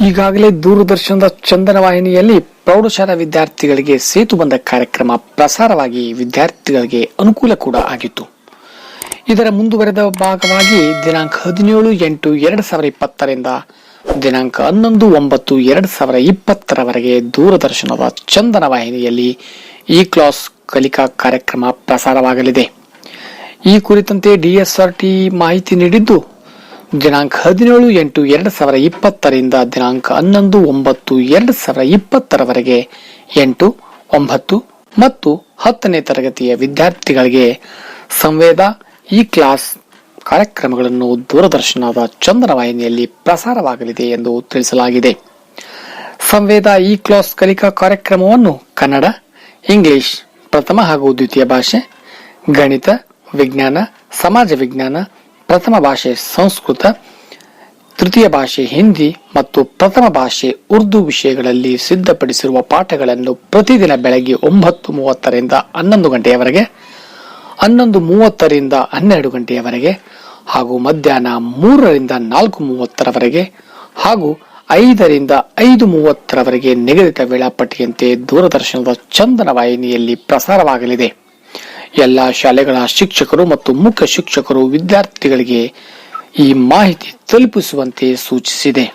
ಈಗಾಗಲೇ ದೂರದರ್ಶನದ ಚಂದನ ವಾಹಿನಿಯಲ್ಲಿ ಪ್ರೌಢಶಾಲಾ ವಿದ್ಯಾರ್ಥಿಗಳಿಗೆ ಸೇತುಬಂಧ ಕಾರ್ಯಕ್ರಮ ಪ್ರಸಾರವಾಗಿ ವಿದ್ಯಾರ್ಥಿಗಳಿಗೆ ಅನುಕೂಲ ಕೂಡ ಆಗಿತ್ತು. ಇದರ ಮುಂದುವರೆದ ಭಾಗವಾಗಿ ದಿನಾಂಕ 17/8/2020 ದಿನಾಂಕ 11/9/2020 ದೂರದರ್ಶನದ ಚಂದನ ವಾಹಿನಿಯಲ್ಲಿ ಈ ಕ್ಲಾಸ್ ಕಲಿಕಾ ಕಾರ್ಯಕ್ರಮ ಪ್ರಸಾರವಾಗಲಿದೆ. ಈ ಕುರಿತಂತೆ DSRT ಮಾಹಿತಿ ನೀಡಿದ್ದು, ದಿನಾಂಕ 17/8/2020 ದಿನಾಂಕ 11/9/2020 8, 9 ಮತ್ತು 10ನೇ ತರಗತಿಯ ವಿದ್ಯಾರ್ಥಿಗಳಿಗೆ ಸಂವೇದ ಈ ಕ್ಲಾಸ್ ಕಾರ್ಯಕ್ರಮಗಳನ್ನು ದೂರದರ್ಶನದ ಚಂದನ ವಾಹಿನಿಯಲ್ಲಿ ಪ್ರಸಾರವಾಗಲಿದೆ ಎಂದು ತಿಳಿಸಲಾಗಿದೆ. ಸಂವೇದ ಈ ಕ್ಲಾಸ್ ಕಲಿಕಾ ಕಾರ್ಯಕ್ರಮವನ್ನು ಕನ್ನಡ, ಇಂಗ್ಲಿಷ್ ಪ್ರಥಮ ಹಾಗೂ ದ್ವಿತೀಯ ಭಾಷೆ, ಗಣಿತ, ವಿಜ್ಞಾನ, ಸಮಾಜ ವಿಜ್ಞಾನ, ಪ್ರಥಮ ಭಾಷೆ ಸಂಸ್ಕೃತ, ತೃತೀಯ ಭಾಷೆ ಹಿಂದಿ ಮತ್ತು ಪ್ರಥಮ ಭಾಷೆ ಉರ್ದು ವಿಷಯಗಳಲ್ಲಿ ಸಿದ್ಧಪಡಿಸಿರುವ ಪಾಠಗಳನ್ನು ಪ್ರತಿದಿನ ಬೆಳಗ್ಗೆ 9:30ರಿಂದ 11 ಗಂಟೆಯವರೆಗೆ, 11:30ರಿಂದ 12 ಗಂಟೆಯವರೆಗೆ ಹಾಗೂ ಮಧ್ಯಾಹ್ನ 3ರಿಂದ 4:30 ಹಾಗೂ 5ರಿಂದ 5:30 ನಿಗದಿತ ವೇಳಾಪಟ್ಟಿಯಂತೆ ದೂರದರ್ಶನದ ಚಂದನ ವಾಹಿನಿಯಲ್ಲಿ ಪ್ರಸಾರವಾಗಲಿದೆ. ಎಲ್ಲಾ ಶಾಲೆಗಳ ಶಿಕ್ಷಕರು ಮತ್ತು ಮುಖ್ಯ ಶಿಕ್ಷಕರು ವಿದ್ಯಾರ್ಥಿಗಳಿಗೆ ಈ ಮಾಹಿತಿ ತಲುಪಿಸುವಂತೆ ಸೂಚಿಸಿದೆ.